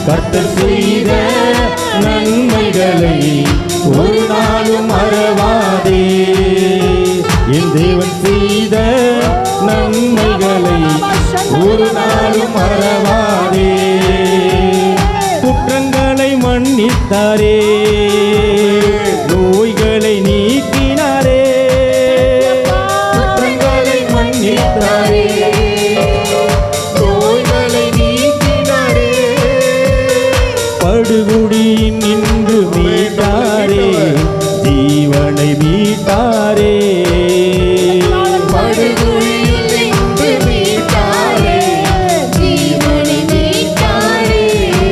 கர்த்தர் செய்த நன்மைகளை ஒரு நாளும் மறவாதே. என் தேவன் செய்த நன்மைகளை ஒரு நாளும் மறவாதே. குற்றங்களை மன்னித்தாரே, நோய்களை நீக்கினாரே. குற்றங்களை மன்னித்தாரே, நோய்களை நீக்கினாரே. படுகுடி